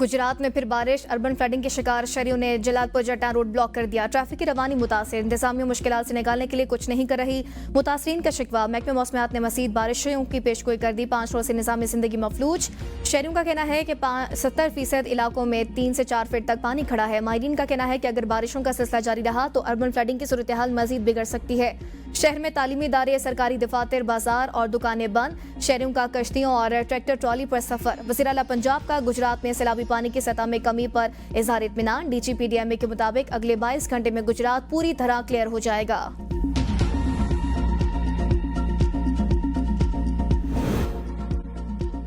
गुजरात में फिर बारिश, अर्बन फ्लडिंग के शिकार शहरियों ने जलालपुर जट्टा रोड ब्लॉक कर दिया। ट्रैफिक की रवानी मुतासिर, इंतजामिया मुश्किलात से निकालने के लिए कुछ नहीं कर रही। मुतासरीन का शिकवा, महकमे मौसमियात ने मजीद बारिशों की पेशगोई कर दी। 5 रोज से निज़ामी जिंदगी मफलूज। शहरियों का कहना है कि 70% इलाकों में 3 से 4 फीट तक पानी खड़ा है। माहिरीन का कहना है कि अगर बारिशों का सिलसिला जारी रहा तो अर्बन फ्लडिंग की सूरत हाल मजीद बिगड़ सकती है। शहर में तालीमी इदारे, सरकारी दफातर, बाजार और दुकानें बंद। शहरियों का कश्तियों और ट्रैक्टर ट्रॉली पर सफर। वज़ीर आला पंजाब का गुजरात में सैलाबी पानी की सतह में कमी पर इजहार इत्मीनान। DGPDMA के मुताबिक अगले 22 घंटे में गुजरात पूरी तरह क्लियर हो जाएगा।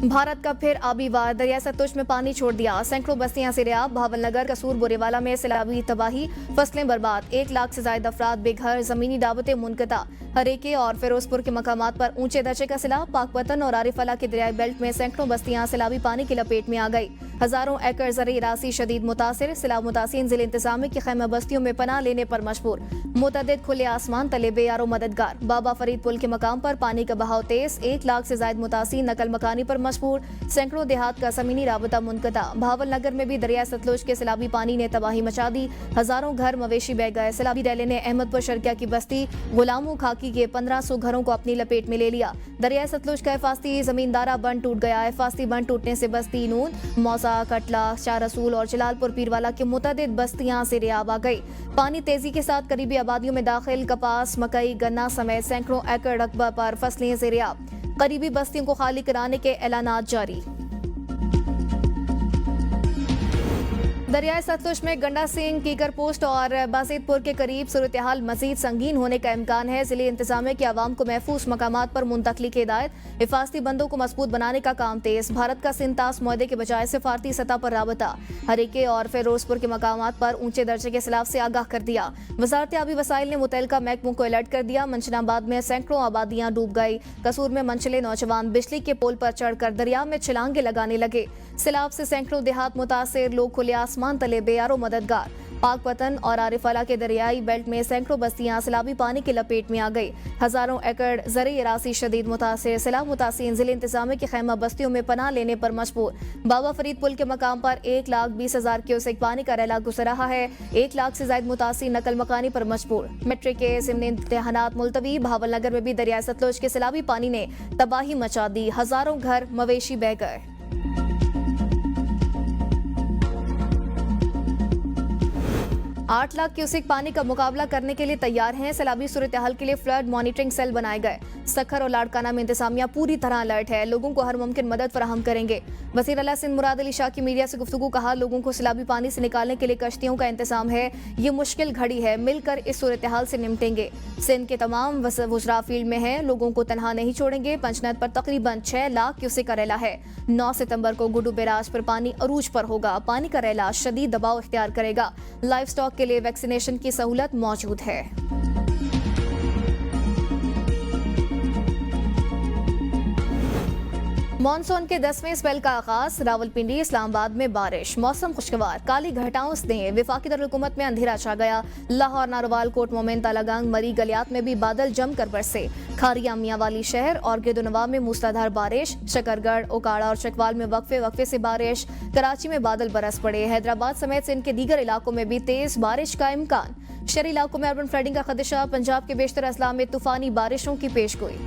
भारत का फिर आबी वार, दरिया सतलुज में पानी छोड़ दिया। सैकड़ों बस्तियां सिरयाब, भावलनगर, कसूर, बोरेवाला में सैलाबी तबाही, फसलें बर्बाद। 1 लाख से ज्यादा अफराद बेघर, जमीनी दावतें मुनक़ता। हरेके और फिरोजपुर के मकामात पर ऊंचे दर्जे का सैलाब। पाकपतन और आरिफला के दरियाई बेल्ट में सैकड़ों बस्तियां सैलाबी पानी की लपेट में आ गई। हजारों एकड़ ज़रई रासी शदीद मुतासिर। सैलाब मुतासिर जिले इंतजामिया की खैमा बस्तियों में पनाह लेने पर मजबूर। मुतअद्दिद खुले आसमान तले बेयारो मददगार। बाबा फरीद पुल के मकाम पर पानी का बहाव तेज। 1 लाख से ज्यादा मुतासिर नकल मकानी पर मजबूर। सैकड़ों देहात का जमीनी राबता मुनक़ता। भावलनगर में भी दरिया सतलुज के सैलाबी पानी ने तबाही मचा दी। हजारों घर मवेशी बह गए। सैलाबी रैले ने अहमदपुर शर्किया की बस्ती गुलामू खाकी के 1500 घरों को अपनी लपेट में ले लिया। दरिया सतलुज का हिफाजती जमींदारा बंद टूट गया। हिफाजती बंद टूटने से बस्ती नून, मौसा, कटला, शाह रसूल और जलालपुर पीरवाला की मुतअद्दिद बस्तियां सिरयाब आ गई। पानी तेजी के साथ करीबी आबादियों में दाखिल। कपास, मकई, गन्ना समेत सैकड़ों एकड़ रकबा पर फसलें सिरयाब। करीबी बस्तियों को खाली कराने के ऐलानात जारी। दरियाए सतलुज में गंडा सिंह, कीकर पोस्ट और बाजिदपुर के करीब सूरत हाल मजीद संगीन होने का इम्कान है। जिले इंतजामिया के अवाम को महफूज मकामात पर मुंतकली की हिदायत। हिफाजती बंदों को मजबूत बनाने का काम तेज। भारत का सिंतास मुआहदे के बजाय सिफारती सतह पर राबता। हरीके और फिरोजपुर के मकामात पर ऊंचे दर्जे के सैलाब से आगाह कर दिया। वजारत आबी वसाइल ने मुतल्लिका महकमों को अलर्ट कर दिया। मंचनाबाद में सैकड़ों आबादियां डूब गई। कसूर में मनचले नौजवान बिजली के पोल पर चढ़कर दरिया में छलांगे लगाने लगे। सैलाब से सैकड़ों देहात मुतासिर, लोग खुले आसमान तले बेयारो मददगार। पाकपतन और आरिफला के दरियाई बेल्ट में सैकड़ों बस्तियां सैलाबी पानी की लपेट में आ गई। हजारों एकड़ ज़रई रासी शदीद मुतासिर। सैलाब मुतासिर जिले इंतजामिया की खैमा बस्तियों में पनाह लेने पर मजबूर। बाबा फरीद पुल के मकाम पर 1,20,000 क्यूसेक पानी का रैला गुजर रहा है। 1 लाख से ज्यादा मुतासिर नकल मकानी पर मजबूर। मैट्रिक के ज़िमनी इम्तिहानात मुलतवी। भावलनगर में भी दरिया सतलुज के सैलाबी पानी ने तबाही मचा दी। हजारों घर मवेशी बह गए। 8 लाख क्यूसेक पानी का मुकाबला करने के लिए तैयार हैं। सैलाबी सूरत हाल के लिए फ्लड मॉनिटरिंग सेल बनाए गए। सखर और लाड़काना में इंतजामिया पूरी तरह अलर्ट है। लोगों को हर मुमकिन मदद फराहम करेंगे। वज़ीर आला सिंध मुराद अली शाह की मीडिया से गुफ्तगू, कहा लोगों को सैलाबी पानी से निकालने के लिए कश्तियों का इंतजाम है। ये मुश्किल घड़ी है, मिलकर इस सूरत हाल से निपटेंगे। सिंध के तमाम वज़रा फील्ड में हैं, लोगों को तनहा नहीं छोड़ेंगे। पंचनद पर तकरीबन 6 लाख क्यूसेक का रैला है। 9 सितंबर को गुड्डू बैराज पर पानी अरूज पर होगा। पानी का रैला शदीद दबाव इख्तियार करेगा। लाइव स्टॉक के लिए वैक्सीनेशन की सहूलत मौजूद है। मॉनसून के 10वें स्पेल का आगाज। रावलपिंडी, इस्लामाबाद में बारिश। मौसम खुशगवार, काली घटाओं से विफाकी दारुल-हुकूमत में अंधेरा छा गया। लाहौर, नारोवाल, कोट मोमिन, तालागंग, मरी, गलियात में भी बादल जमकर बरसे। खारिया, मियांवाली शहर और गिरदोनवा में मूसलाधार बारिश। शकरगढ़, ओकाड़ा और चकवाल में वक्फे से बारिश। कराची में बादल बरस पड़े। हैदराबाद समेत सिंध के दीगर इलाकों में भी तेज बारिश का इम्कान। शहरी इलाकों में अर्बन फ्लडिंग का खदशा। पंजाब के बेशतर अजला में तूफानी बारिशों की पेशगोई।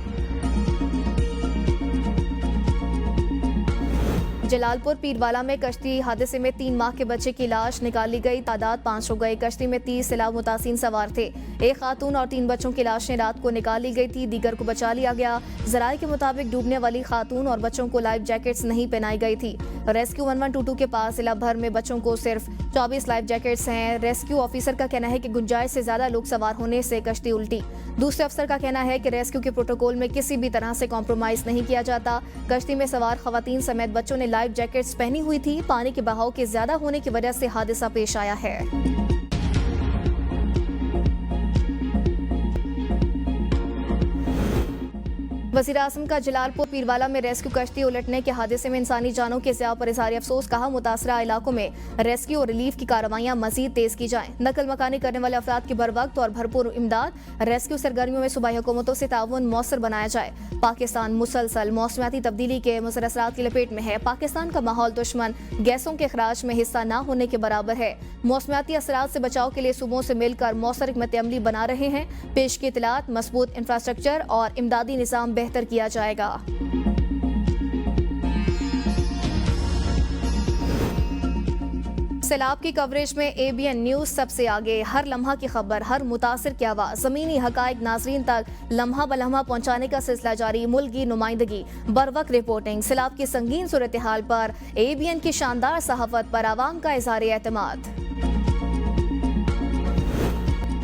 जलालपुर पीरवाला में कश्ती हादसे में 3 माह के बच्चे की लाश निकाली गई। तादाद 5 हो गई। कश्ती में 30 सैलाब मुतासिर सवार थे। एक खातून और 3 बच्चों की लाशें रात को निकाली गई थी। दीगर को बचा लिया गया। जराये के मुताबिक डूबने वाली खातून और बच्चों को लाइफ जैकेट्स नहीं पहनाई गई थी। रेस्क्यू 1122 के पास जिला भर में बच्चों को सिर्फ 24 लाइफ जैकेट्स हैं। रेस्क्यू ऑफिसर का कहना है कि गुंजाइश से ज्यादा लोग सवार होने से कश्ती उल्टी। दूसरे अफसर का कहना है कि रेस्क्यू के प्रोटोकॉल में किसी भी तरह से कॉम्प्रोमाइज नहीं किया जाता। कश्ती में सवार खवातीन समेत बच्चों ने लाइफ जैकेट्स पहनी हुई थी। पानी के बहाव के ज्यादा होने की वजह से हादसा पेश आया है। वज़ीर आज़म का जलालपुर पीरवाला में रेस्क्यू कश्ती उलटने के हादसे में इंसानी जानों के ज़िया पर इज़हार अफसोस। कहा, मुतासरा इलाकों में रेस्क्यू और रिलीफ की कार्रवाइयाँ मजीद तेज की जाएं। नकल मकानी करने वाले अफराद की बर वक्त और भरपूर इमदाद। रेस्क्यू सरगर्मियों में सूबाई हुकूमतों से ताउन मौसर बनाया जाए। पाकिस्तान मुसलसल मौसमियाती तब्दीली के मुसर असरात की लपेट में है। पाकिस्तान का माहौल दुश्मन गैसों के अखराज में हिस्सा न होने के बराबर है। मौसमियाती असरात से बचाव के लिए सूबों से मिलकर मौसर हिकमत अमली बना रहे हैं। पेश की इतलात, मजबूत इंफ्रास्ट्रक्चर और इमदादी निज़ाम बेहतर किया जाएगा। सैलाब की कवरेज में ABN न्यूज़ सबसे आगे। हर लम्हा की खबर, हर मुतासिर की आवाज़, ज़मीनी हकाइक नाजरीन तक लम्हा ब लम्हा पहुँचाने का सिलसिला जारी। मुल्क की नुमाइंदगी, बर वक्त रिपोर्टिंग। सैलाब की संगीन सूरत हाल पर ABN की शानदार सहाफत पर आवाम का इज़हार एतमाद।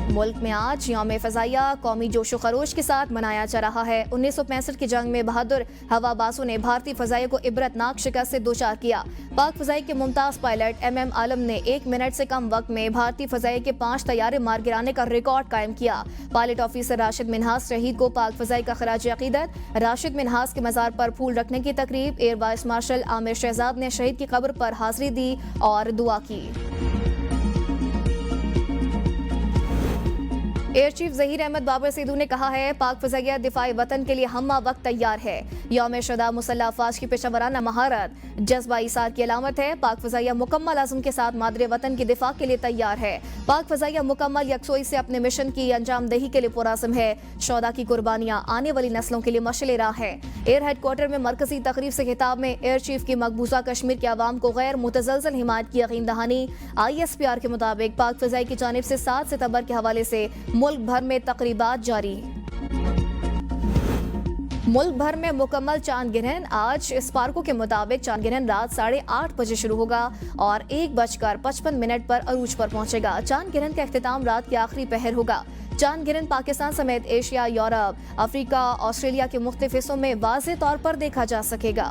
मुल्क में आज यौम फ़ज़ाइया कौमी जोशो खरोश के साथ मनाया जा रहा है। 1965 की जंग में बहादुर हवाबाजों ने भारतीय फ़ज़ाइया को इबरतनाक शिकस्त से दोचार किया। पाक फ़ज़ाई के मुमताज़ पायलट MM आलम ने 1 मिनट से कम वक्त में भारतीय फ़ज़ाई के 5 तैयारे मार गिराने का रिकॉर्ड कायम किया। पायलट ऑफिसर राशिद मिन्हास शहीद को पाक फ़ज़ाई का खराज अकीदत। राशिद मिन्हास के मज़ार पर फूल रखने की तकरीब। Air vice marshal Amir Shahzad ने शहीद की कब्र पर हाजिरी दी और दुआ की। एयर चीफ ज़हीर अहमद बाबर सिद्धू ने कहा है, पाक फ़ज़ाइया दिफ़ाई वतन के लिए हम्मा वक्त तैयार है। यौम शुदा मुसल्लह अफ़वाज की पेशेवराना महारत जज्बा इसार की अलामत है। पाक फ़ज़ाइया मुकम्मल आज़म के साथ मादरे वतन की दिफा के लिए तैयार है। पाक फ़ज़ाइया मुकम्मल यकसोई से अपने मिशन की अंजाम दही के लिए पुराज़म है। शौदा की कुर्बानियाँ आने वाली नस्लों के लिए मशअल राह है। एयर हेडक्वार्टर में मरकजी तकरीब से खिताब में एयर चीफ की मकबूजा कश्मीर के अवाम को गैर मुतज़लज़ल हिमायत की यकीन दहानी। ISPR के मुताबिक पाक फ़ज़ाई की जानिब से 7 सितंबर के हवाले से मुल्क भर में तकरीबात जारी। मुल्क भर में मुकम्मल चांद ग्रहण। आज स्पार्को के मुताबिक चांद ग्रहण रात 8:30 बजे शुरू होगा और 1:55 पर अरूज पर पहुंचेगा। चांद ग्रहण का इख्तिताम रात के आखिरी पहर होगा। चांद ग्रहण पाकिस्तान समेत एशिया, यूरोप, अफ्रीका, ऑस्ट्रेलिया के मुख्तलिफ हिस्सों में वाज़ेह तौर पर देखा जा सकेगा।